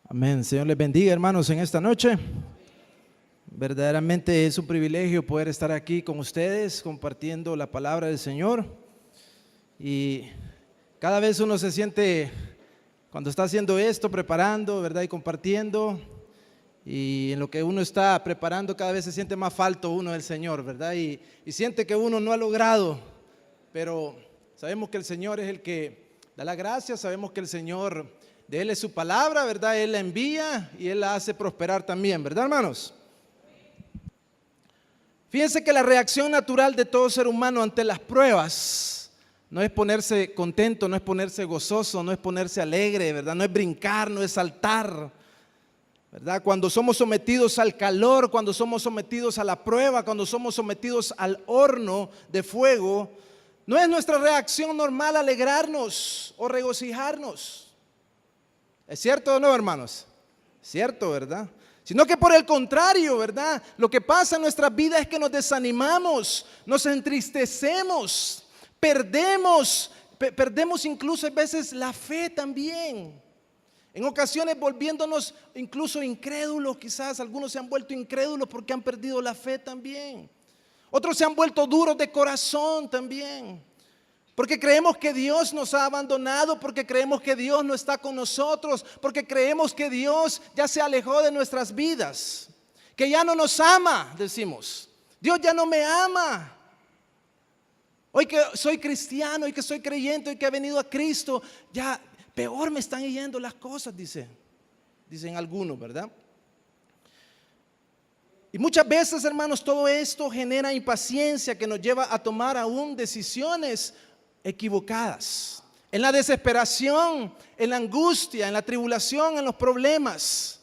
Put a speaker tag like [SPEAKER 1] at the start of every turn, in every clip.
[SPEAKER 1] Amén. Señor les bendiga, hermanos, en esta noche. Verdaderamente es un privilegio poder estar aquí con ustedes compartiendo la palabra del Señor. Y cada vez uno se siente, cuando está haciendo esto, preparando, ¿verdad? Y compartiendo. Y en lo que uno está preparando, cada vez se siente más falto uno del Señor, ¿verdad? Y siente que uno no ha logrado. Pero sabemos que el Señor es el que da la gracia, sabemos que el Señor, de Él es su palabra, ¿verdad? Él la envía y Él la hace prosperar también, ¿verdad, hermanos? Fíjense que la reacción natural de todo ser humano ante las pruebas no es ponerse contento, no es ponerse gozoso, no es ponerse alegre, ¿verdad? No es brincar, no es saltar, ¿verdad? Cuando somos sometidos al calor, cuando somos sometidos a la prueba, cuando somos sometidos al horno de fuego, no es nuestra reacción normal alegrarnos o regocijarnos. ¿Es cierto o no, hermanos? Cierto, ¿verdad? Sino que por el contrario, ¿verdad? Lo que pasa en nuestras vidas es que nos desanimamos, nos entristecemos, perdemos incluso a veces la fe también. En ocasiones volviéndonos incluso incrédulos, quizás algunos se han vuelto incrédulos porque han perdido la fe también. Otros se han vuelto duros de corazón también. Porque creemos que Dios nos ha abandonado, porque creemos que Dios no está con nosotros, porque creemos que Dios ya se alejó de nuestras vidas, que ya no nos ama, decimos. Dios ya no me ama. Hoy que soy cristiano, hoy que soy creyente, hoy que he venido a Cristo, ya peor me están yendo las cosas, dicen algunos, ¿verdad? Y muchas veces, hermanos, todo esto genera impaciencia que nos lleva a tomar aún decisiones equivocadas, en la desesperación, en la angustia, en la tribulación, en los problemas.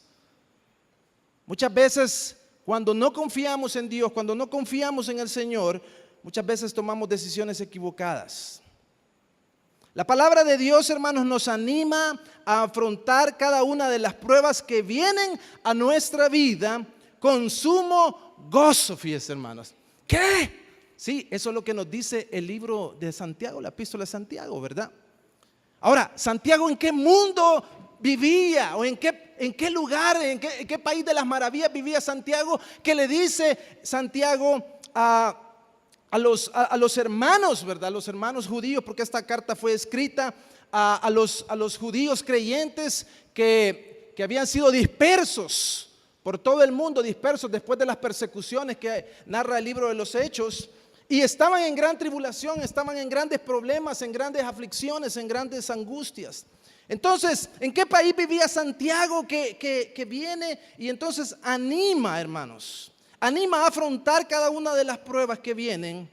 [SPEAKER 1] Muchas veces cuando no confiamos en Dios, cuando no confiamos en el Señor, muchas veces tomamos decisiones equivocadas. La palabra de Dios, hermanos, nos anima a afrontar cada una de las pruebas que vienen a nuestra vida con sumo gozo, fíjense, hermanos. ¿Qué? Sí, eso es lo que nos dice el libro de Santiago, la epístola de Santiago, ¿verdad? Ahora, Santiago, ¿en qué mundo vivía? ¿O en qué lugar, en qué país de las maravillas vivía Santiago? ¿Qué le dice Santiago a los hermanos, ¿verdad? A los hermanos judíos, porque esta carta fue escrita a los judíos creyentes que habían sido dispersos por todo el mundo, dispersos después de las persecuciones que narra el libro de los Hechos. Y estaban en gran tribulación, estaban en grandes problemas, en grandes aflicciones, en grandes angustias. Entonces, ¿en qué país vivía Santiago que viene y entonces anima, hermanos? Anima a afrontar cada una de las pruebas que vienen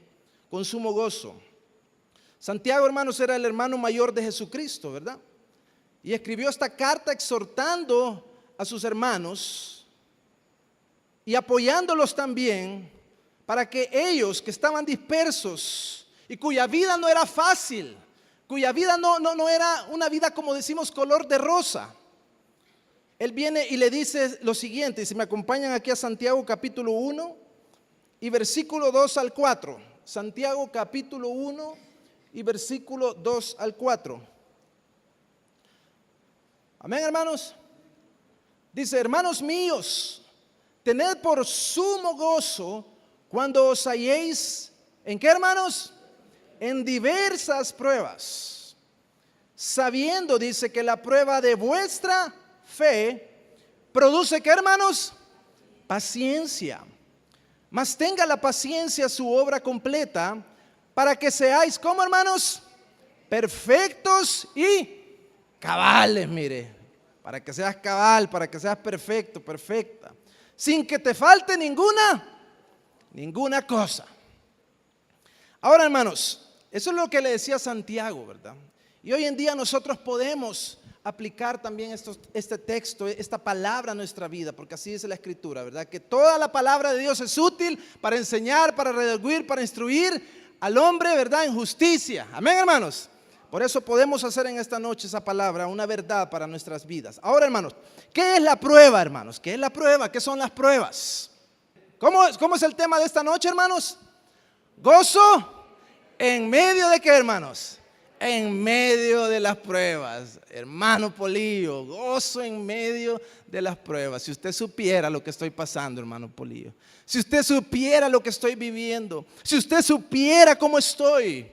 [SPEAKER 1] con sumo gozo. Santiago, hermanos, era el hermano mayor de Jesucristo, ¿verdad? Y escribió esta carta exhortando a sus hermanos y apoyándolos también para que ellos que estaban dispersos y cuya vida no era fácil, cuya vida no era una vida como decimos color de rosa, él viene y le dice lo siguiente, y si me acompañan aquí a Santiago capítulo 1 y versículo 2 al 4. Santiago capítulo 1 y versículo 2 al 4. Amén, hermanos. Dice: hermanos míos, tened por sumo gozo cuando os halléis, ¿en qué, hermanos? En diversas pruebas, sabiendo, dice, que la prueba de vuestra fe produce, ¿qué, hermanos? Paciencia. Mas tenga la paciencia su obra completa, para que seáis, ¿cómo, hermanos? Perfectos y cabales, mire. Para que seas cabal, para que seas perfecto, perfecta, sin que te falte ninguna cosa. Ahora, hermanos, eso es lo que le decía Santiago, ¿verdad? Y hoy en día nosotros podemos aplicar también este texto, esta palabra a nuestra vida, porque así dice la Escritura, ¿verdad? Que toda la palabra de Dios es útil para enseñar, para redarguir, para instruir al hombre, ¿verdad? En justicia. Amén, hermanos. Por eso podemos hacer en esta noche esa palabra una verdad para nuestras vidas. Ahora, hermanos, ¿qué es la prueba, hermanos? ¿Qué es la prueba? ¿Qué son las pruebas? ¿Cómo es el tema de esta noche, hermanos? Gozo en medio de qué, hermanos? en medio de las pruebas. Hermano Polillo, gozo en medio de las pruebas. Si usted supiera lo que estoy pasando, hermano Polillo. Si usted supiera lo que estoy viviendo. Si usted supiera cómo estoy.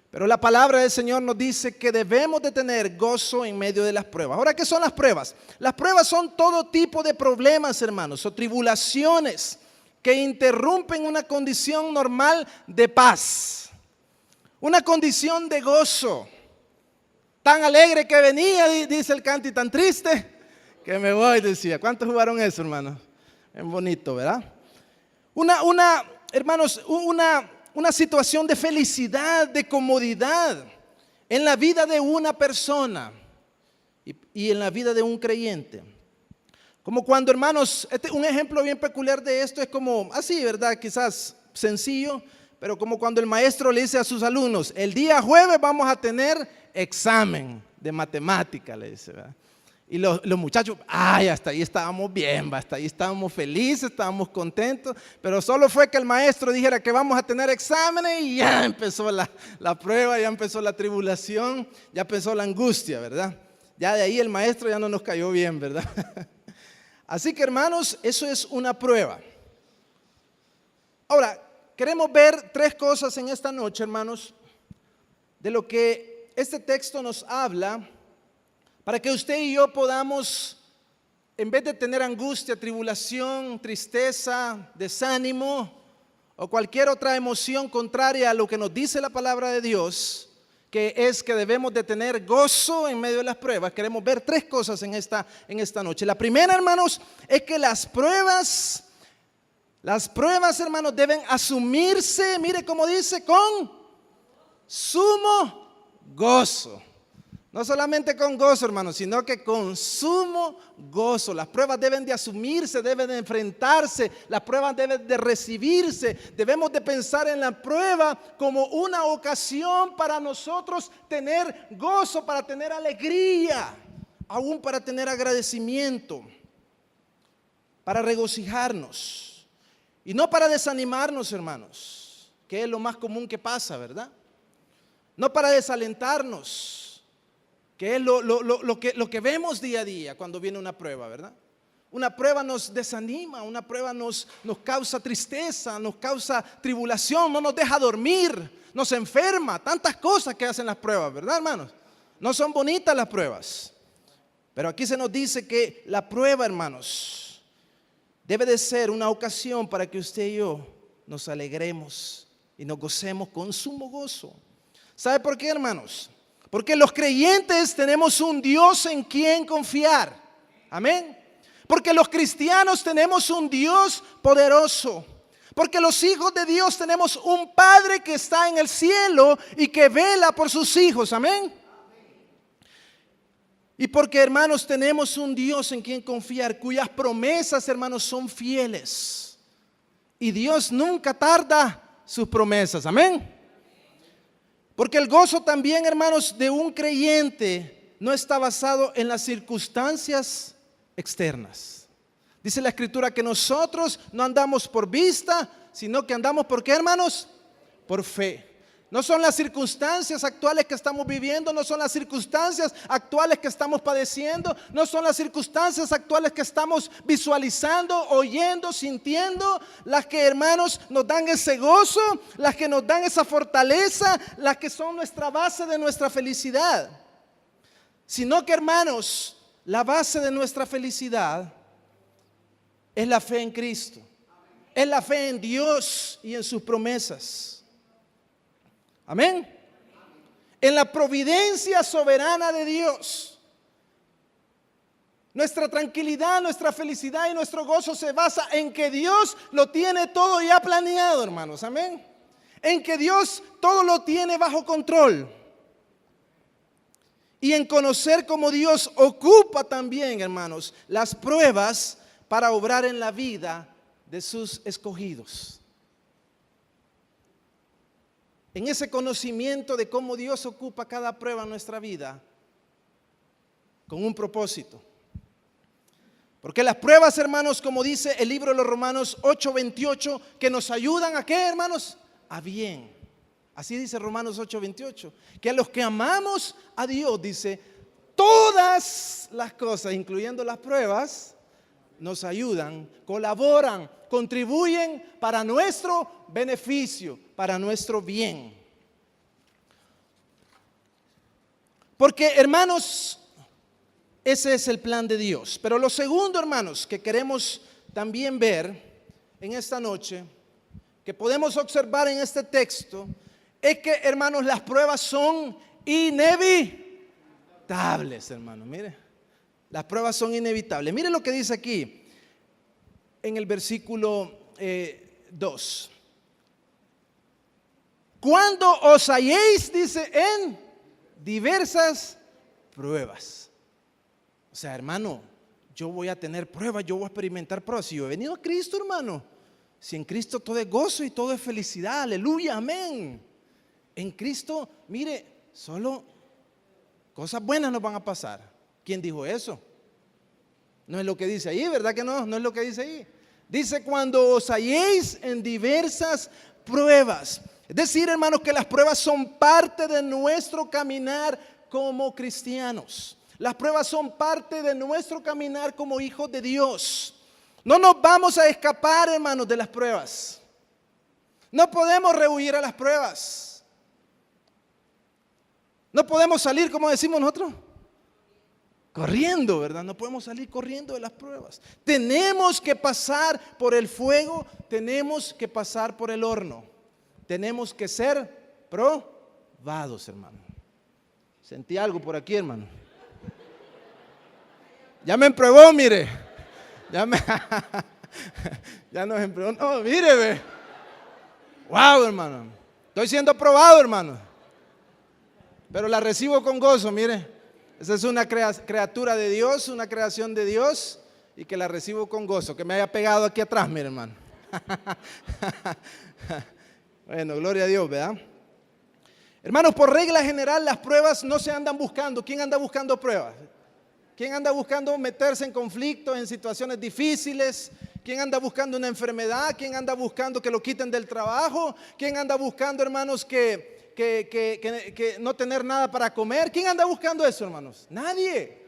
[SPEAKER 1] Pero la palabra del Señor nos dice que debemos de tener gozo en medio de las pruebas. Ahora, ¿qué son las pruebas? Las pruebas son todo tipo de problemas, hermanos, o tribulaciones que interrumpen una condición normal de paz. Una condición de gozo. Tan alegre que venía, dice el canto, y tan triste que me voy, decía. ¿Cuántos jugaron eso, hermano? Es bonito, ¿verdad? Hermanos, una situación de felicidad, de comodidad en la vida de una persona y en la vida de un creyente. Como cuando, hermanos, un ejemplo bien peculiar de esto es como así, ¿verdad? Quizás sencillo, pero como cuando el maestro le dice a sus alumnos, el día jueves vamos a tener examen de matemática, le dice, ¿verdad? Y los muchachos, hasta ahí estábamos bien, hasta ahí estábamos felices, estábamos contentos, pero solo fue que el maestro dijera que vamos a tener exámenes y ya empezó la prueba, ya empezó la tribulación, ya empezó la angustia, ¿verdad? Ya de ahí el maestro ya no nos cayó bien, ¿verdad? Así que, hermanos, eso es una prueba. Ahora, queremos ver tres cosas en esta noche, hermanos, de lo que este texto nos habla, para que usted y yo podamos, en vez de tener angustia, tribulación, tristeza, desánimo o cualquier otra emoción contraria a lo que nos dice la palabra de Dios, que es que debemos de tener gozo en medio de las pruebas. Queremos ver tres cosas en esta noche. La primera, hermanos, es que las pruebas, hermanos, deben asumirse, mire cómo dice, con sumo gozo. No solamente con gozo, hermanos, sino que con sumo gozo. Las pruebas deben de asumirse, deben de enfrentarse, las pruebas deben de recibirse. Debemos de pensar en la prueba como una ocasión para nosotros tener gozo, para tener alegría, aún para tener agradecimiento, para regocijarnos. Y no para desanimarnos, hermanos, que es lo más común que pasa, ¿verdad? No para desalentarnos, que es lo que vemos día a día cuando viene una prueba, ¿verdad? Una prueba nos desanima, una prueba nos causa tristeza, nos causa tribulación, no nos deja dormir, nos enferma, tantas cosas que hacen las pruebas, ¿verdad, hermanos? No son bonitas las pruebas, pero aquí se nos dice que la prueba, hermanos, debe de ser una ocasión para que usted y yo nos alegremos y nos gocemos con sumo gozo. ¿Sabe por qué, hermanos? Porque los creyentes tenemos un Dios en quien confiar. Amén. Porque los cristianos tenemos un Dios poderoso. Porque los hijos de Dios tenemos un Padre que está en el cielo y que vela por sus hijos. Amén. Y porque, hermanos, tenemos un Dios en quien confiar, cuyas promesas, hermanos, son fieles. Y Dios nunca tarda sus promesas. Amén. Porque el gozo también, hermanos, de un creyente no está basado en las circunstancias externas. Dice la Escritura que nosotros no andamos por vista, sino que andamos ¿por qué, hermanos? Por fe. No son las circunstancias actuales que estamos viviendo, no son las circunstancias actuales que estamos padeciendo, no son las circunstancias actuales que estamos visualizando, oyendo, sintiendo, las que, hermanos, nos dan ese gozo, las que nos dan esa fortaleza, las que son nuestra base de nuestra felicidad. Sino que, hermanos, la base de nuestra felicidad es la fe en Cristo, es la fe en Dios y en sus promesas. Amén. En la providencia soberana de Dios. Nuestra tranquilidad, nuestra felicidad y nuestro gozo se basa en que Dios lo tiene todo ya planeado, hermanos. Amén. En que Dios todo lo tiene bajo control. Y en conocer cómo Dios ocupa también, hermanos, las pruebas para obrar en la vida de sus escogidos. En ese conocimiento de cómo Dios ocupa cada prueba en nuestra vida con un propósito. Porque las pruebas, hermanos, como dice el libro de los Romanos 8:28, que nos ayudan ¿a qué, hermanos? A bien. Así dice Romanos 8:28. Que a los que amamos a Dios, dice, todas las cosas, incluyendo las pruebas, nos ayudan, colaboran, contribuyen para nuestro beneficio, para nuestro bien. Porque, hermanos, ese es el plan de Dios. Pero lo segundo, hermanos, que queremos también ver en esta noche, que podemos observar en este texto, es que, hermanos, las pruebas son inevitables, hermanos. Mire, las pruebas son inevitables. Mire lo que dice aquí en el versículo 2. Cuando os halléis, dice, en diversas pruebas. O sea, hermano, yo voy a tener pruebas, yo voy a experimentar pruebas. Si yo he venido a Cristo, hermano, si en Cristo todo es gozo y todo es felicidad, aleluya, amén. En Cristo, mire, solo cosas buenas nos van a pasar. ¿Quién dijo eso? No es lo que dice ahí, ¿verdad que no? No es lo que dice ahí. Dice, cuando os halléis en diversas pruebas. Es decir, hermanos, que las pruebas son parte de nuestro caminar como cristianos. Las pruebas son parte de nuestro caminar como hijos de Dios. No nos vamos a escapar, hermanos, de las pruebas. No podemos rehuir a las pruebas. No podemos salir, como decimos nosotros, corriendo, ¿verdad? No podemos salir corriendo de las pruebas. Tenemos que pasar por el fuego, tenemos que pasar por el horno. Tenemos que ser probados, hermano. Sentí algo por aquí, hermano. Ya me empruebó, mire. Ya nos empruebó. No, mire, ve. Wow, hermano. Estoy siendo probado, hermano. Pero la recibo con gozo, mire. Esa es una criatura de Dios, una creación de Dios, y que la recibo con gozo. Que me haya pegado aquí atrás, mire, hermano. Bueno, gloria a Dios, ¿verdad? Hermanos, por regla general las pruebas no se andan buscando. ¿Quién anda buscando pruebas? ¿Quién anda buscando meterse en conflictos, en situaciones difíciles? ¿Quién anda buscando una enfermedad? ¿Quién anda buscando que lo quiten del trabajo? ¿Quién anda buscando, hermanos, que no tener nada para comer? ¿Quién anda buscando eso, hermanos? Nadie.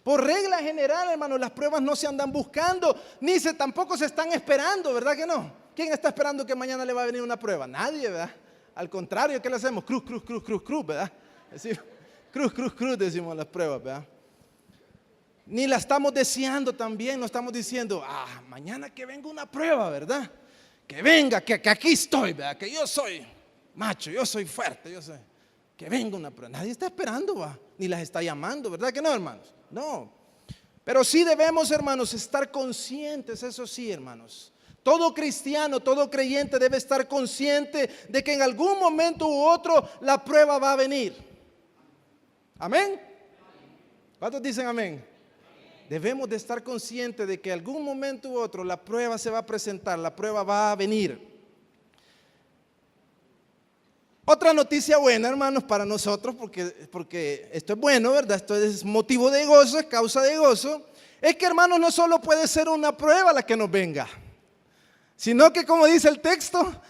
[SPEAKER 1] Por regla general, hermanos, las pruebas no se andan buscando, ni tampoco se están esperando, ¿verdad que no? ¿Quién está esperando que mañana le va a venir una prueba? Nadie, ¿verdad? Al contrario, ¿qué le hacemos? Cruz, cruz, cruz, cruz, cruz, ¿verdad? Decimos, cruz, cruz, cruz, decimos las pruebas, ¿verdad? Ni la estamos deseando también, no estamos diciendo, mañana que venga una prueba, ¿verdad? Que venga, que aquí estoy, ¿verdad? Que yo soy macho, yo soy fuerte, yo soy. Que venga una prueba. Nadie está esperando, ¿va? Ni las está llamando, ¿verdad que no, hermanos? No. Pero sí debemos, hermanos, estar conscientes, eso sí, hermanos. Todo cristiano, todo creyente debe estar consciente de que en algún momento u otro la prueba va a venir. ¿Amén? ¿Cuántos dicen amén? Debemos de estar conscientes de que en algún momento u otro la prueba se va a presentar, la prueba va a venir. Otra noticia buena, hermanos, para nosotros, porque esto es bueno, ¿verdad? Esto es motivo de gozo, es causa de gozo. Es que, hermanos, no solo puede ser una prueba la que nos venga, sino que, como dice el texto,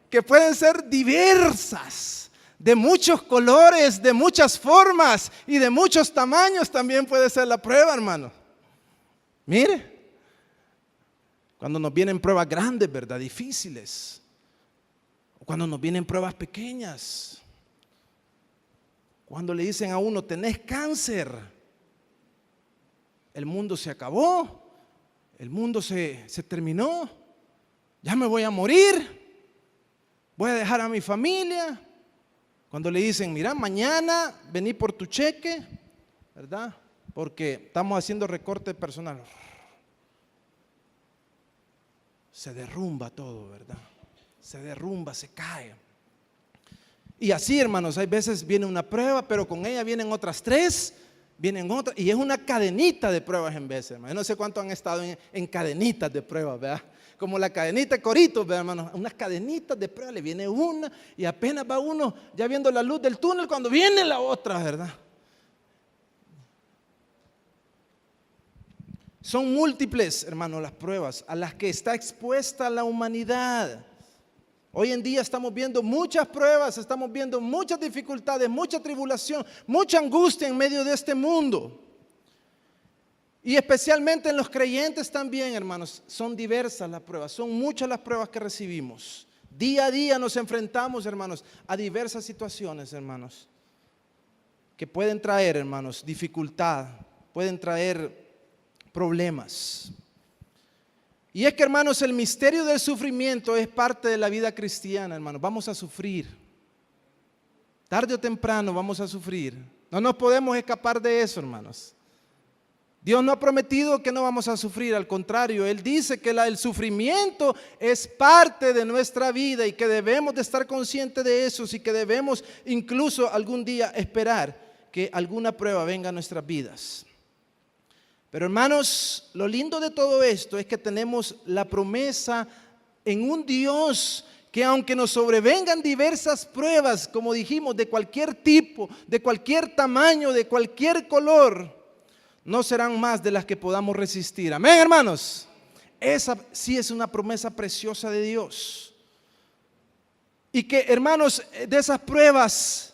[SPEAKER 1] que pueden ser diversas, de muchos colores, de muchas formas y de muchos tamaños también puede ser la prueba, hermano. Mire, cuando nos vienen pruebas grandes, ¿verdad? Difíciles. O cuando nos vienen pruebas pequeñas. Cuando le dicen a uno, tenés cáncer. El mundo se acabó. El mundo se terminó. Ya me voy a morir. Voy a dejar a mi familia. Cuando le dicen, mira, mañana vení por tu cheque, ¿verdad? Porque estamos haciendo recorte personal. Se derrumba todo, ¿verdad? Se derrumba, se cae. Y así, hermanos, hay veces viene una prueba, pero con ella vienen otras 3, vienen otras, y es una cadenita de pruebas en veces, hermano. Yo no sé cuántos han estado en cadenitas de pruebas, ¿verdad? Como la cadenita de Coritos, ¿verdad, hermano? Unas cadenitas de pruebas, le viene una y apenas va uno ya viendo la luz del túnel cuando viene la otra, ¿verdad? Son múltiples, hermano, las pruebas a las que está expuesta la humanidad. Hoy en día estamos viendo muchas pruebas, estamos viendo muchas dificultades, mucha tribulación, mucha angustia en medio de este mundo. Y especialmente en los creyentes también, hermanos, son diversas las pruebas, son muchas las pruebas que recibimos. Día a día nos enfrentamos, hermanos, a diversas situaciones, hermanos, que pueden traer, hermanos, dificultad, pueden traer problemas. Y es que, hermanos, el misterio del sufrimiento es parte de la vida cristiana, hermanos. Vamos a sufrir. Tarde o temprano vamos a sufrir. No nos podemos escapar de eso, hermanos. Dios no ha prometido que no vamos a sufrir, al contrario, Él dice que el sufrimiento es parte de nuestra vida y que debemos de estar conscientes de eso y que debemos incluso algún día esperar que alguna prueba venga a nuestras vidas. Pero hermanos, lo lindo de todo esto es que tenemos la promesa en un Dios que aunque nos sobrevengan diversas pruebas, como dijimos, de cualquier tipo, de cualquier tamaño, de cualquier color, no serán más de las que podamos resistir. Amén, hermanos. Esa sí es una promesa preciosa de Dios. Y que, hermanos, de esas pruebas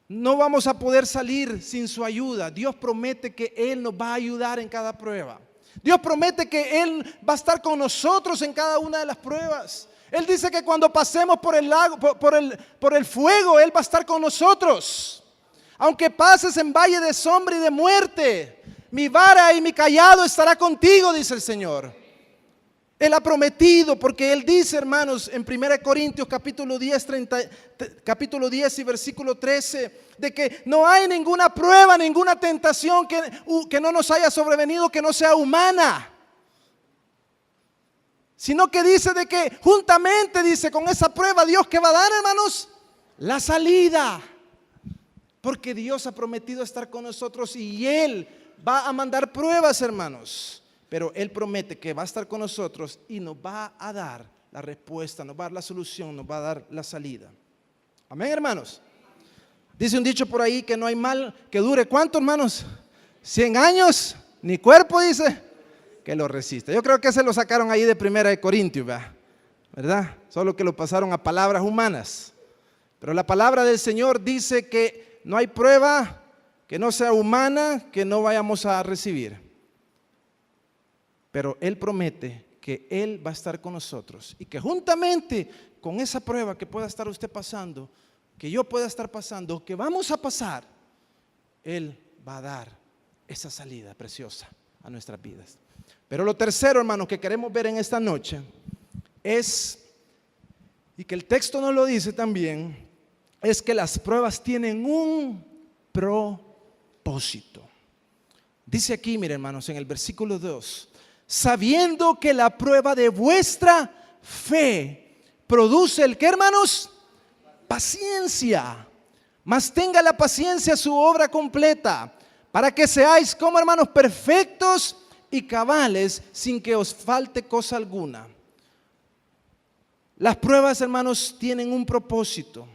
[SPEAKER 1] no vamos a poder salir sin su ayuda. Dios promete que Él nos va a ayudar en cada prueba. Dios promete que Él va a estar con nosotros en cada una de las pruebas. Él dice que cuando pasemos por el lago, por el fuego, Él va a estar con nosotros. Aunque pases en valle de sombra y de muerte, mi vara y mi cayado estará contigo, dice el Señor. Él ha prometido, porque Él dice, hermanos, en 1 Corintios capítulo 10 y versículo 13, de que no hay ninguna prueba, ninguna tentación que no nos haya sobrevenido que no sea humana. Sino que dice de que juntamente, dice, con esa prueba, Dios que va a dar, hermanos, la salida. Porque Dios ha prometido estar con nosotros y Él va a mandar pruebas, hermanos. Pero Él promete que va a estar con nosotros y nos va a dar la respuesta, nos va a dar la solución, nos va a dar la salida. Amén, hermanos. Dice un dicho por ahí que no hay mal que dure, ¿cuánto, hermanos? 100 años, ni cuerpo, dice, que lo resista. Yo creo que se lo sacaron ahí de 1 Corintios, ¿verdad? Solo que lo pasaron a palabras humanas. Pero la palabra del Señor dice que no hay prueba que no sea humana que no vayamos a recibir. Pero Él promete que Él va a estar con nosotros y que juntamente con esa prueba que pueda estar usted pasando, que yo pueda estar pasando, que vamos a pasar, Él va a dar esa salida preciosa a nuestras vidas. Pero lo tercero, hermanos, que queremos ver en esta noche es, y que el texto nos lo dice también, es que las pruebas tienen un propósito. Dice aquí, miren, hermanos, en el versículo 2, sabiendo que la prueba de vuestra fe produce el ¿qué, hermanos? Paciencia. Mas tenga la paciencia su obra completa, para que seáis como, hermanos, perfectos y cabales, sin que os falte cosa alguna. Las pruebas, hermanos, tienen un propósito.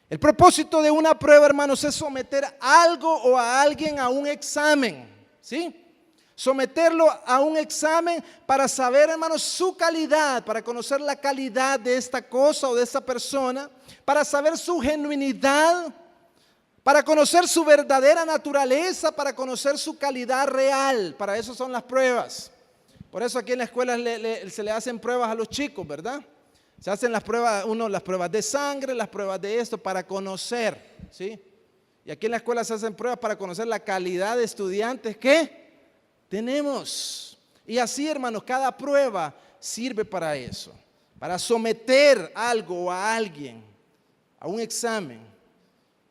[SPEAKER 1] El propósito de una prueba, hermanos, es someter algo o a alguien a un examen, ¿sí? Someterlo a un examen para saber, hermanos, su calidad, para conocer la calidad de esta cosa o de esta persona, para saber su genuinidad, para conocer su verdadera naturaleza, para conocer su calidad real. Para eso son las pruebas. Por eso aquí en la escuela se le hacen pruebas a los chicos, ¿verdad? Se hacen las pruebas, las pruebas de sangre, las pruebas de esto, para conocer, ¿sí? Y aquí en la escuela se hacen pruebas para conocer la calidad de estudiantes que tenemos. Y así, hermanos, cada prueba sirve para eso, para someter algo o a alguien a un examen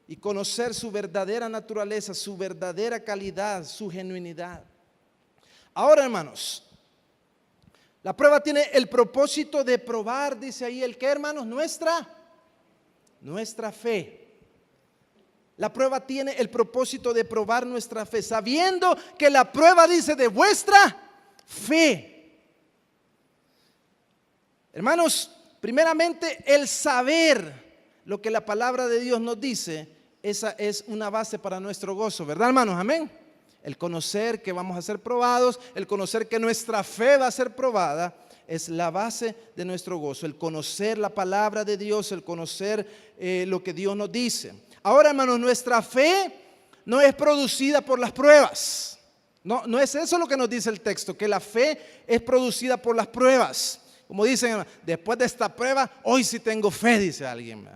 [SPEAKER 1] y conocer su verdadera naturaleza, su verdadera calidad, su genuinidad. Ahora, hermanos, la prueba tiene el propósito de probar, dice ahí el que, hermanos, nuestra fe. La prueba tiene el propósito de probar nuestra fe, sabiendo que la prueba dice de vuestra fe. Hermanos, primeramente el saber lo que la palabra de Dios nos dice, esa es una base para nuestro gozo, ¿verdad, hermanos? Amén. El conocer que vamos a ser probados, el conocer que nuestra fe va a ser probada, es la base de nuestro gozo. El conocer la palabra de Dios, el conocer lo que Dios nos dice. Ahora, hermanos, nuestra fe no es producida por las pruebas. No es eso lo que nos dice el texto, que la fe es producida por las pruebas. Como dicen, después de esta prueba, hoy sí tengo fe, dice alguien.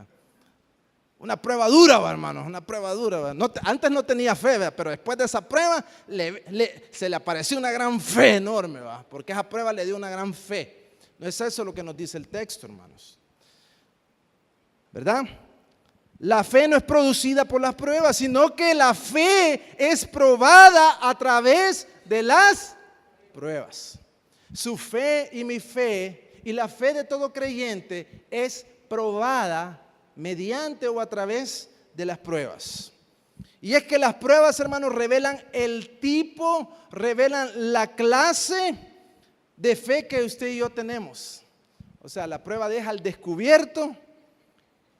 [SPEAKER 1] Una prueba dura, hermanos, una prueba dura. Antes no tenía fe, pero después de esa prueba se le apareció una gran fe enorme, porque esa prueba le dio una gran fe. No es eso lo que nos dice el texto, hermanos. ¿Verdad? La fe no es producida por las pruebas, sino que la fe es probada a través de las pruebas. Su fe y mi fe y la fe de todo creyente es probada mediante o a través de las pruebas. Y es que las pruebas, hermanos, revelan el tipo, revelan la clase de fe que usted y yo tenemos. O sea, la prueba deja al descubierto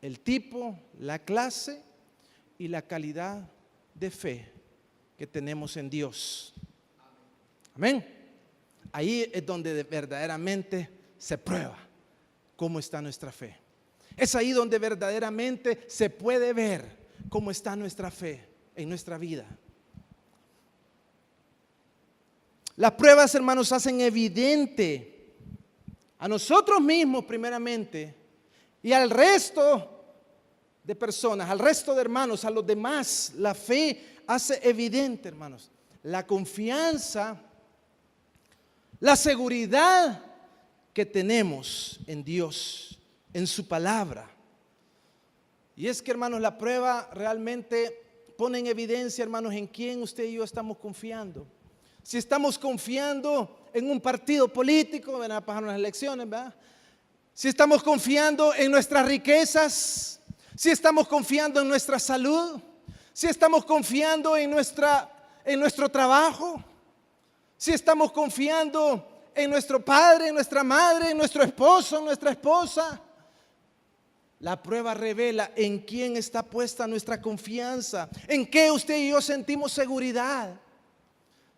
[SPEAKER 1] el tipo, la clase y la calidad de fe que tenemos en Dios. Amén. Ahí es donde verdaderamente se prueba cómo está nuestra fe. Es ahí donde verdaderamente se puede ver cómo está nuestra fe en nuestra vida. Las pruebas, hermanos, hacen evidente a nosotros mismos primeramente y al resto de personas, al resto de hermanos, a los demás. La fe hace evidente, hermanos, la confianza, la seguridad que tenemos en Dios, en su palabra. Y es que, hermanos, la prueba realmente pone en evidencia, hermanos, en quién usted y yo estamos confiando. Si estamos confiando en un partido político, van a pasar unas elecciones, ¿verdad? Si estamos confiando en nuestras riquezas, si estamos confiando en nuestra salud, si estamos confiando en nuestro trabajo, si estamos confiando en nuestro padre, en nuestra madre, en nuestro esposo, en nuestra esposa. La prueba revela en quién está puesta nuestra confianza, en qué usted y yo sentimos seguridad.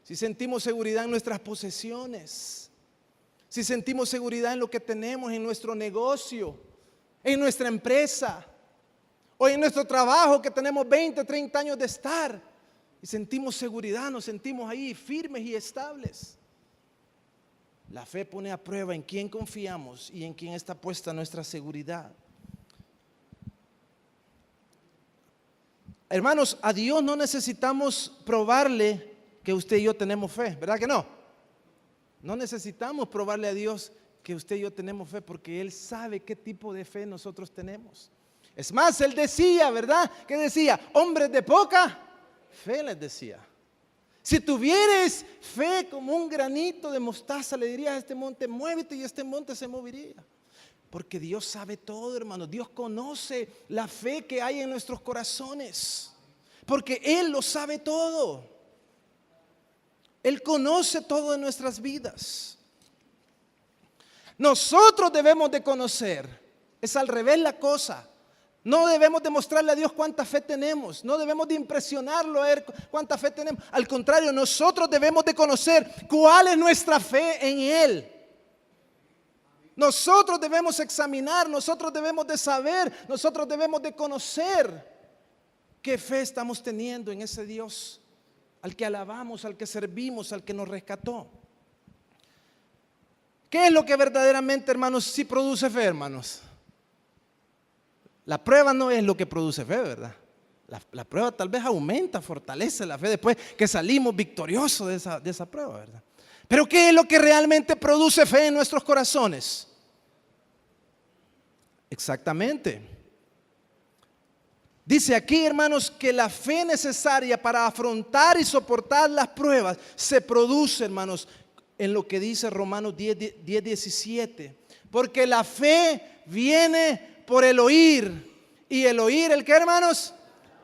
[SPEAKER 1] Si sentimos seguridad en nuestras posesiones, si sentimos seguridad en lo que tenemos, en nuestro negocio, en nuestra empresa, o en nuestro trabajo que tenemos 20, 30 años de estar, y sentimos seguridad, nos sentimos ahí firmes y estables. La fe pone a prueba en quién confiamos y en quién está puesta nuestra seguridad. Hermanos, a Dios no necesitamos probarle que usted y yo tenemos fe, ¿verdad que no? No necesitamos probarle a Dios que usted y yo tenemos fe, porque Él sabe qué tipo de fe nosotros tenemos. Es más, Él decía, ¿verdad? ¿Qué decía? Hombres de poca fe, les decía. Si tuvieres fe como un granito de mostaza, le dirías a este monte, muévete, y este monte se movería. Porque Dios sabe todo, hermanos. Dios conoce la fe que hay en nuestros corazones, porque Él lo sabe todo. Él conoce todo de nuestras vidas. Nosotros debemos de conocer, es al revés la cosa. No debemos demostrarle a Dios cuánta fe tenemos. No debemos de impresionarlo a ver cuánta fe tenemos. Al contrario, nosotros debemos de conocer cuál es nuestra fe en Él. Nosotros debemos examinar, nosotros debemos de saber, nosotros debemos de conocer qué fe estamos teniendo en ese Dios al que alabamos, al que servimos, al que nos rescató. ¿Qué es lo que verdaderamente, hermanos, sí produce fe, hermanos? La prueba no es lo que produce fe, ¿verdad? La prueba tal vez aumenta, fortalece la fe después que salimos victoriosos de esa prueba, ¿verdad? Pero ¿qué es lo que realmente produce fe en nuestros corazones? Exactamente. Dice aquí, hermanos, que la fe necesaria para afrontar y soportar las pruebas se produce, hermanos, en lo que dice Romanos 10:17. Porque la fe viene por el oír. ¿Y el oír el qué, hermanos?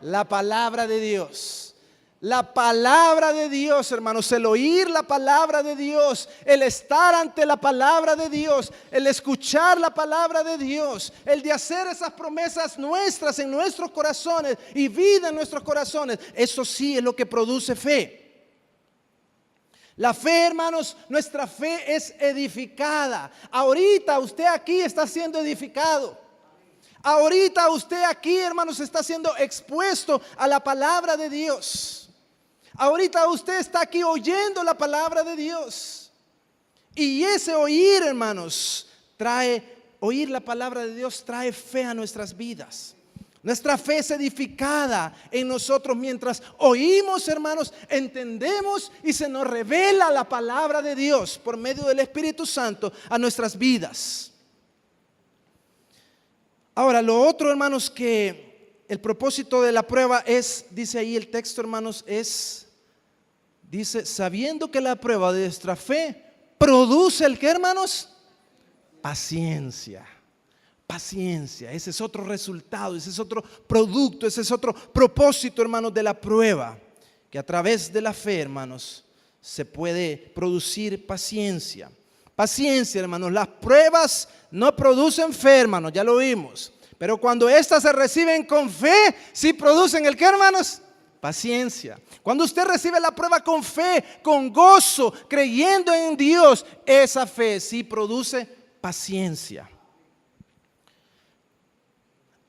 [SPEAKER 1] La palabra de Dios. La palabra de Dios, hermanos, el oír la palabra de Dios, el estar ante la palabra de Dios, el escuchar la palabra de Dios, el de hacer esas promesas nuestras en nuestros corazones y vida en nuestros corazones, eso sí es lo que produce fe. La fe, hermanos, nuestra fe es edificada. Ahorita usted aquí está siendo edificado. Ahorita usted aquí, hermanos, está siendo expuesto a la palabra de Dios. Ahorita usted está aquí oyendo la palabra de Dios. Y ese oír, hermanos, oír la palabra de Dios trae fe a nuestras vidas. Nuestra fe es edificada en nosotros mientras oímos, hermanos, entendemos y se nos revela la palabra de Dios por medio del Espíritu Santo a nuestras vidas. Ahora, lo otro, hermanos, que el propósito de la prueba es, dice ahí el texto, hermanos, dice, sabiendo que la prueba de nuestra fe produce el ¿qué, hermanos? Paciencia. Paciencia, ese es otro resultado, ese es otro producto, ese es otro propósito, hermanos, de la prueba, que a través de la fe, hermanos, se puede producir paciencia. Paciencia, hermanos, las pruebas no producen fe, hermanos, ya lo vimos, pero cuando estas se reciben con fe, sí producen el ¿qué, hermanos? Paciencia. Cuando usted recibe la prueba con fe, con gozo, creyendo en Dios, esa fe sí produce paciencia.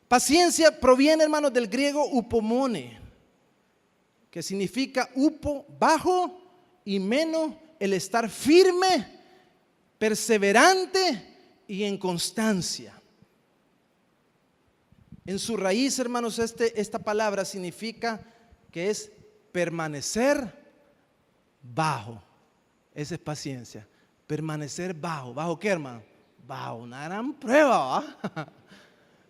[SPEAKER 1] Paciencia proviene, hermanos, del griego upomone, que significa upo, bajo, y meno, el estar firme, perseverante y en constancia. En su raíz, hermanos, esta palabra significa que es permanecer bajo. Esa es paciencia. Permanecer bajo. ¿Bajo qué, hermano? Bajo una gran prueba, ¿va?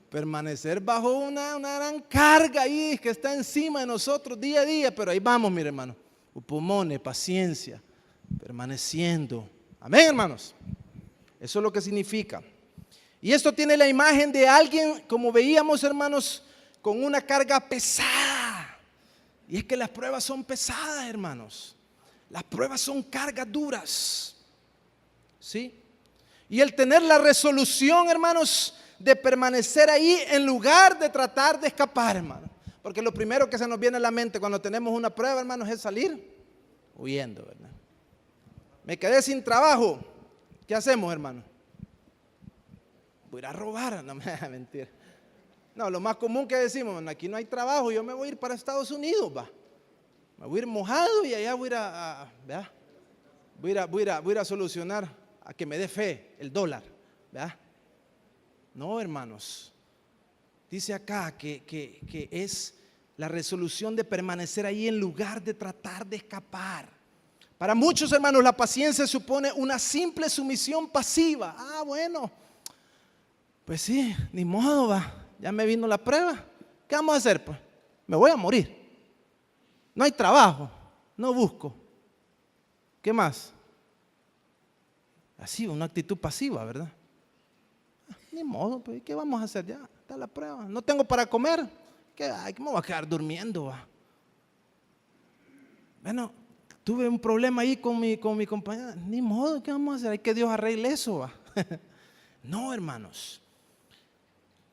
[SPEAKER 1] Permanecer bajo una gran carga ahí que está encima de nosotros día a día, pero ahí vamos, mire, hermano. Upomone, paciencia, permaneciendo. Amén, hermanos. Eso es lo que significa. Y esto tiene la imagen de alguien, como veíamos, hermanos, con una carga pesada. Y es que las pruebas son pesadas, hermanos. Las pruebas son cargas duras. ¿Sí? Y el tener la resolución, hermanos, de permanecer ahí en lugar de tratar de escapar, hermano. Porque lo primero que se nos viene a la mente cuando tenemos una prueba, hermanos, es salir huyendo, ¿verdad? Me quedé sin trabajo. ¿Qué hacemos, hermano? Voy a ir a robar. No, mentira. No, lo más común que decimos, aquí no hay trabajo, yo me voy a ir para Estados Unidos, va. Me voy a ir mojado y allá voy a ir a solucionar a que me dé fe el dólar, ¿verdad? No, hermanos, dice acá que es la resolución de permanecer ahí en lugar de tratar de escapar. Para muchos, hermanos, la paciencia supone una simple sumisión pasiva. Ah, bueno, pues sí, ni modo, va, ya me vino la prueba. ¿Qué vamos a hacer? Pues me voy a morir. No hay trabajo, no busco. ¿Qué más? Así, una actitud pasiva, ¿verdad? Ni modo, pues, ¿qué vamos a hacer? Ya está la prueba. No tengo para comer. ¿Qué me voy a quedar durmiendo? Va? Bueno, tuve un problema ahí con mi compañera. Ni modo, ¿qué vamos a hacer? Hay que Dios arregle eso. Va. No, hermanos.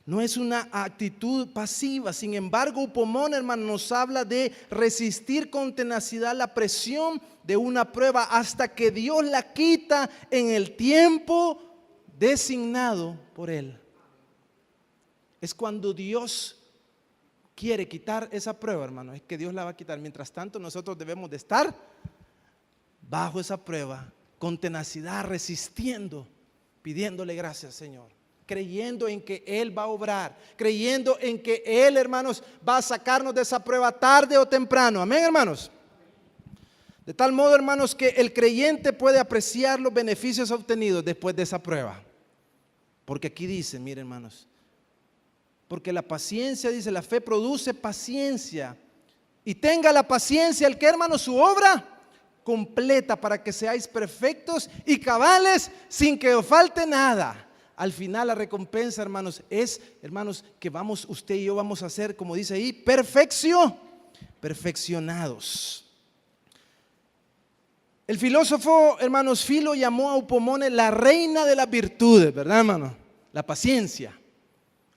[SPEAKER 1] No es una actitud pasiva. Sin embargo, Upomón, hermano, nos habla de resistir con tenacidad la presión de una prueba hasta que Dios la quita en el tiempo designado por Él. Es cuando Dios quiere quitar esa prueba, hermano, es que Dios la va a quitar. Mientras tanto, nosotros debemos de estar bajo esa prueba, con tenacidad, resistiendo, pidiéndole gracias, Señor, creyendo en que Él va a obrar, creyendo en que Él, hermanos, va a sacarnos de esa prueba tarde o temprano. Amén, hermanos. De tal modo, hermanos, que el creyente puede apreciar los beneficios obtenidos después de esa prueba. Porque aquí dice, miren, hermanos, porque la paciencia, dice, la fe produce paciencia. Y tenga la paciencia el que, hermanos, su obra completa para que seáis perfectos y cabales sin que os falte nada. Al final la recompensa, hermanos, es, hermanos, que usted y yo vamos a ser, como dice ahí, perfeccionados. El filósofo, hermanos, Filo llamó a Upomone la reina de las virtudes, ¿verdad, hermano? La paciencia,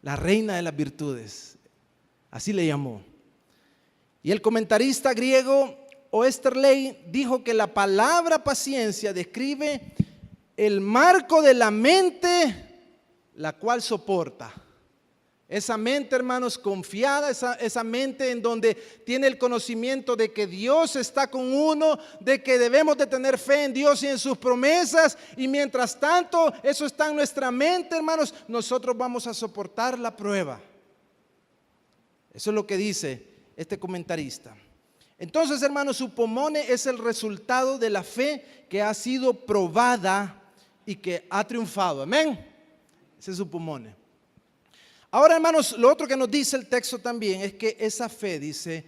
[SPEAKER 1] la reina de las virtudes, así le llamó. Y el comentarista griego Oesterley dijo que la palabra paciencia describe el marco de la mente, la cual soporta. Esa mente, hermanos, confiada, esa mente en donde tiene el conocimiento de que Dios está con uno, de que debemos de tener fe en Dios y en sus promesas, y mientras tanto eso está en nuestra mente, hermanos, nosotros vamos a soportar la prueba. Eso es lo que dice este comentarista. Entonces, hermanos, upomone es el resultado de la fe que ha sido probada y que ha triunfado. Amén. Ese es upomone. Ahora, hermanos, lo otro que nos dice el texto también es que esa fe, dice,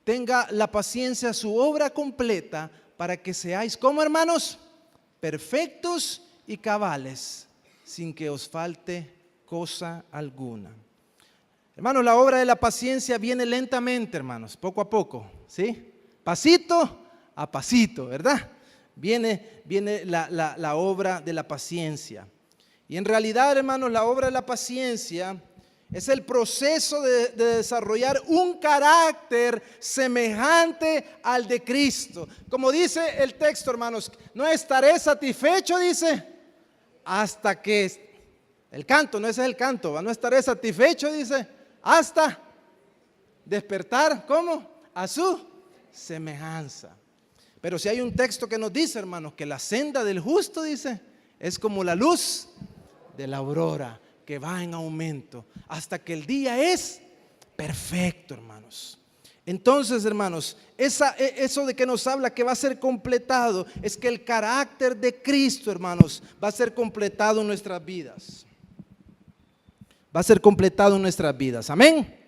[SPEAKER 1] tenga la paciencia su obra completa para que seáis, ¿cómo, hermanos? Perfectos y cabales, sin que os falte cosa alguna. Hermanos, la obra de la paciencia viene lentamente, hermanos, poco a poco, ¿sí? Pasito a pasito, ¿verdad? Viene la obra de la paciencia. Y en realidad, hermanos, la obra de la paciencia es el proceso de desarrollar un carácter semejante al de Cristo. Como dice el texto, hermanos, no estaré satisfecho, dice, hasta que, el canto, no ese es el canto, no estaré satisfecho, dice, hasta despertar, ¿cómo? A su semejanza. Pero si hay un texto que nos dice, hermanos, que la senda del justo, dice, es como la luz de la aurora, que va en aumento hasta que el día es perfecto, hermanos. Entonces, hermanos, eso de que nos habla que va a ser completado, es que el carácter de Cristo, hermanos, va a ser completado en nuestras vidas. Va a ser completado en nuestras vidas. Amén.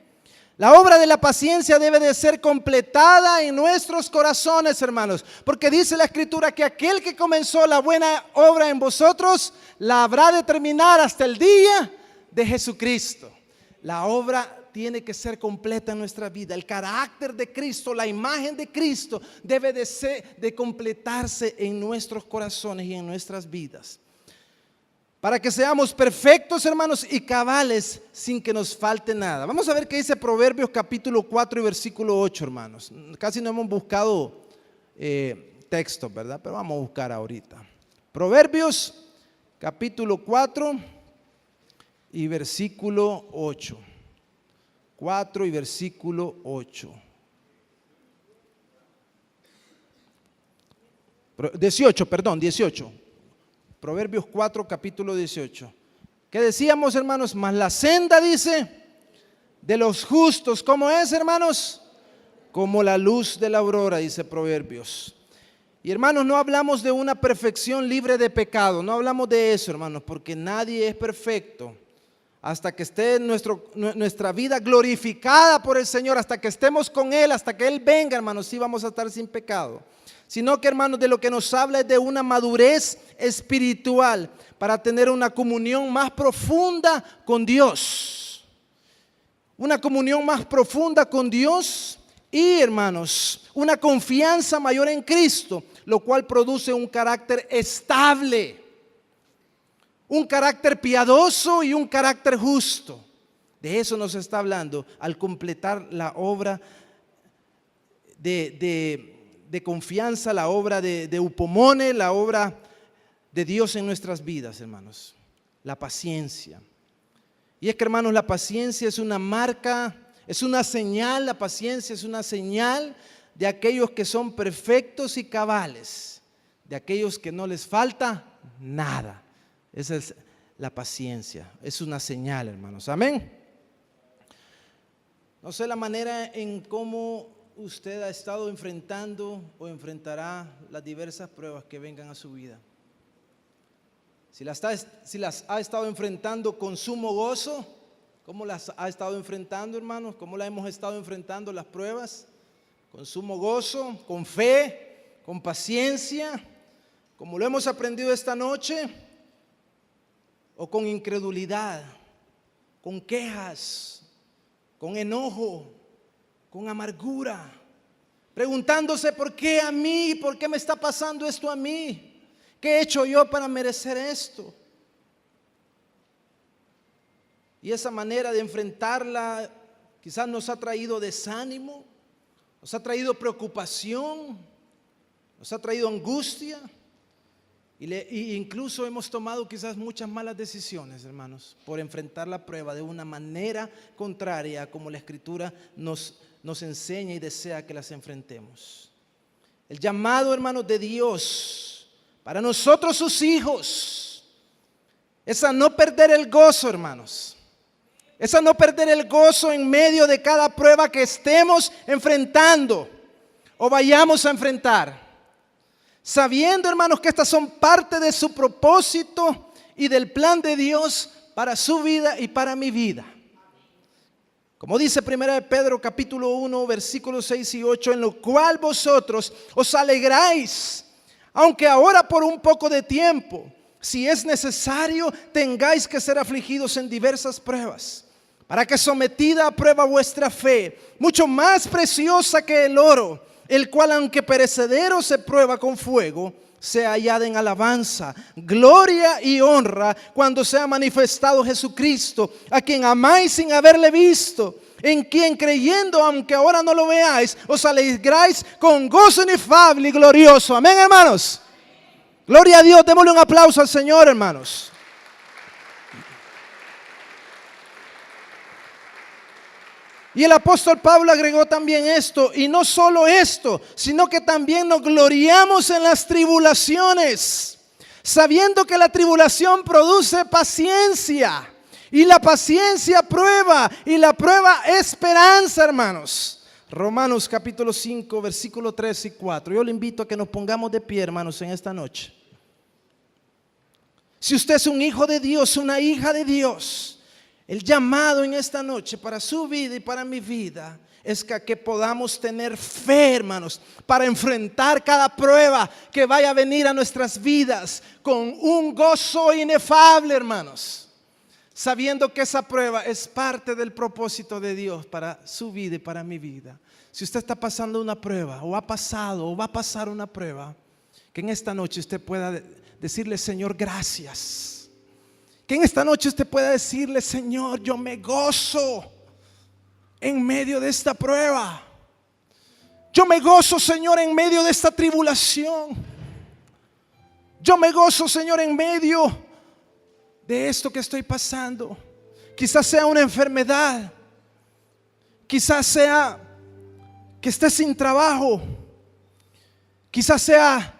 [SPEAKER 1] La obra de la paciencia debe de ser completada en nuestros corazones, hermanos, porque dice la Escritura que aquel que comenzó la buena obra en vosotros, la habrá de terminar hasta el día de Jesucristo. La obra tiene que ser completa en nuestra vida. El carácter de Cristo, la imagen de Cristo debe de completarse en nuestros corazones y en nuestras vidas. Para que seamos perfectos, hermanos, y cabales sin que nos falte nada. Vamos a ver qué dice Proverbios capítulo 4 y versículo 8, hermanos. Casi no hemos buscado textos, ¿verdad? Pero vamos a buscar ahorita. Proverbios capítulo 4 y versículo 8. 4 y versículo 8. 18. Proverbios 4, capítulo 18. ¿Qué decíamos, hermanos? Mas la senda, dice, de los justos, ¿cómo es, hermanos? Como la luz de la aurora, dice Proverbios. Y hermanos, no hablamos de una perfección libre de pecado, no hablamos de eso, hermanos, porque nadie es perfecto. Hasta que esté nuestra vida glorificada por el Señor, hasta que estemos con Él, hasta que Él venga, hermanos, sí vamos a estar sin pecado. Sino que, hermanos, de lo que nos habla es de una madurez espiritual para tener una comunión más profunda con Dios. Una comunión más profunda con Dios y, hermanos, una confianza mayor en Cristo, lo cual produce un carácter estable, un carácter piadoso y un carácter justo. De eso nos está hablando al completar la obra de confianza, la obra de upomone, la obra de Dios en nuestras vidas, hermanos. La paciencia. Y es que, hermanos, la paciencia es una marca, es una señal, la paciencia es una señal de aquellos que son perfectos y cabales, de aquellos que no les falta nada. Esa es la paciencia, es una señal, hermanos. Amén. No sé la manera en cómo usted ha estado enfrentando o enfrentará las diversas pruebas que vengan a su vida. Si las ha estado enfrentando con sumo gozo, ¿cómo las ha estado enfrentando, hermanos? ¿Cómo las hemos estado enfrentando las pruebas? Con sumo gozo, con fe, con paciencia, como lo hemos aprendido esta noche, o con incredulidad, con quejas, con enojo, con amargura, preguntándose por qué a mí, por qué me está pasando esto a mí, qué he hecho yo para merecer esto. Y esa manera de enfrentarla quizás nos ha traído desánimo, nos ha traído preocupación, nos ha traído angustia y incluso hemos tomado quizás muchas malas decisiones, hermanos, por enfrentar la prueba de una manera contraria a como la Escritura nos enseña y desea que las enfrentemos. El llamado, hermanos, de Dios para nosotros sus hijos es a no perder el gozo, hermanos. Es a no perder el gozo en medio de cada prueba que estemos enfrentando o vayamos a enfrentar. Sabiendo, hermanos, que estas son parte de su propósito y del plan de Dios para su vida y para mi vida. Como dice 1 Pedro capítulo 1, versículos 6 y 8, en lo cual vosotros os alegráis, aunque ahora por un poco de tiempo, si es necesario, tengáis que ser afligidos en diversas pruebas, para que sometida a prueba vuestra fe, mucho más preciosa que el oro, el cual aunque perecedero se prueba con fuego, sea hallada en alabanza, gloria y honra cuando sea manifestado Jesucristo, a quien amáis sin haberle visto, en quien creyendo, aunque ahora no lo veáis, os alegráis con gozo inefable y glorioso. Amén, hermanos. Gloria a Dios. Démosle un aplauso al Señor, hermanos. Y el apóstol Pablo agregó también esto, y no solo esto, sino que también nos gloriamos en las tribulaciones, sabiendo que la tribulación produce paciencia, y la paciencia prueba, y la prueba esperanza, hermanos. Romanos capítulo 5, versículo 3 y 4. Yo le invito a que nos pongamos de pie, hermanos, en esta noche. Si usted es un hijo de Dios, una hija de Dios, el llamado en esta noche para su vida y para mi vida es que podamos tener fe, hermanos, para enfrentar cada prueba que vaya a venir a nuestras vidas con un gozo inefable, hermanos, sabiendo que esa prueba es parte del propósito de Dios para su vida y para mi vida. Si usted está pasando una prueba o ha pasado o va a pasar una prueba, que en esta noche usted pueda decirle: Señor, gracias. Que en esta noche usted pueda decirle: Señor, yo me gozo en medio de esta prueba. Yo me gozo, Señor, en medio de esta tribulación. Yo me gozo, Señor, en medio de esto que estoy pasando. Quizás sea una enfermedad. Quizás sea que esté sin trabajo. Quizás sea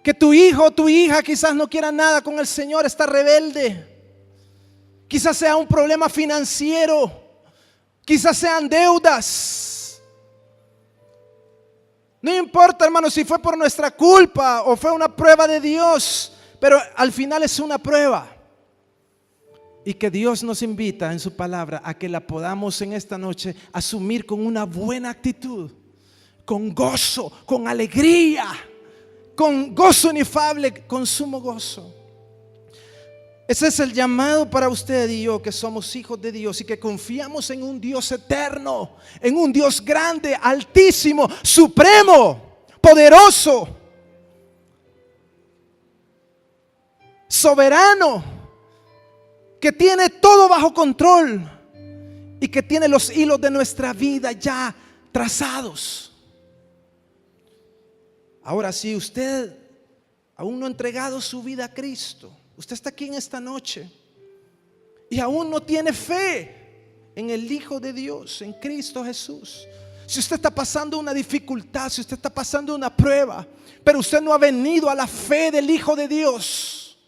[SPEAKER 1] que tu hijo o tu hija quizás no quiera nada con el Señor, está rebelde. Quizás sea un problema financiero. Quizás sean deudas. No importa, hermano, si fue por nuestra culpa o fue una prueba de Dios, pero al final es una prueba. Y que Dios nos invita en su palabra a que la podamos en esta noche asumir con una buena actitud, con gozo, con alegría, con gozo inefable, con sumo gozo. Ese es el llamado para usted y yo, que somos hijos de Dios y que confiamos en un Dios eterno, en un Dios grande, altísimo, supremo, poderoso, soberano, que tiene todo bajo control y que tiene los hilos de nuestra vida ya trazados. Ahora, si usted aún no ha entregado su vida a Cristo, usted está aquí en esta noche y aún no tiene fe en el Hijo de Dios, en Cristo Jesús. Si usted está pasando una dificultad, si usted está pasando una prueba, pero usted no ha venido a la fe del Hijo de Dios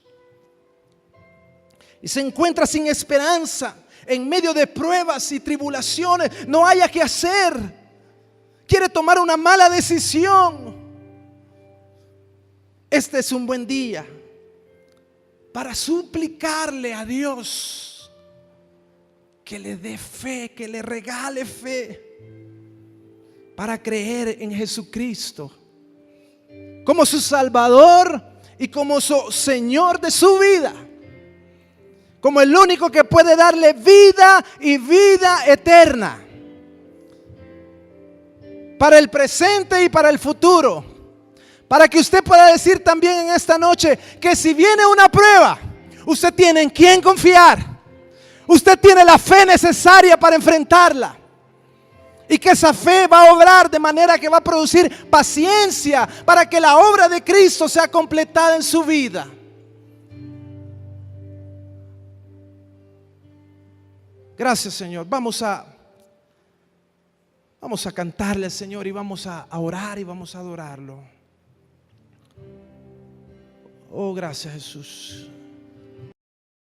[SPEAKER 1] y se encuentra sin esperanza en medio de pruebas y tribulaciones, no haya que hacer, quiere tomar una mala decisión, este es un buen día para suplicarle a Dios que le dé fe, que le regale fe para creer en Jesucristo como su Salvador y como su Señor de su vida, como el único que puede darle vida y vida eterna para el presente y para el futuro. Para que usted pueda decir también en esta noche que si viene una prueba, usted tiene en quién confiar. Usted tiene la fe necesaria para enfrentarla. Y que esa fe va a obrar de manera que va a producir paciencia para que la obra de Cristo sea completada en su vida. Gracias, Señor. Vamos a cantarle al Señor y vamos a orar y vamos a adorarlo. Oh, gracias, Jesús.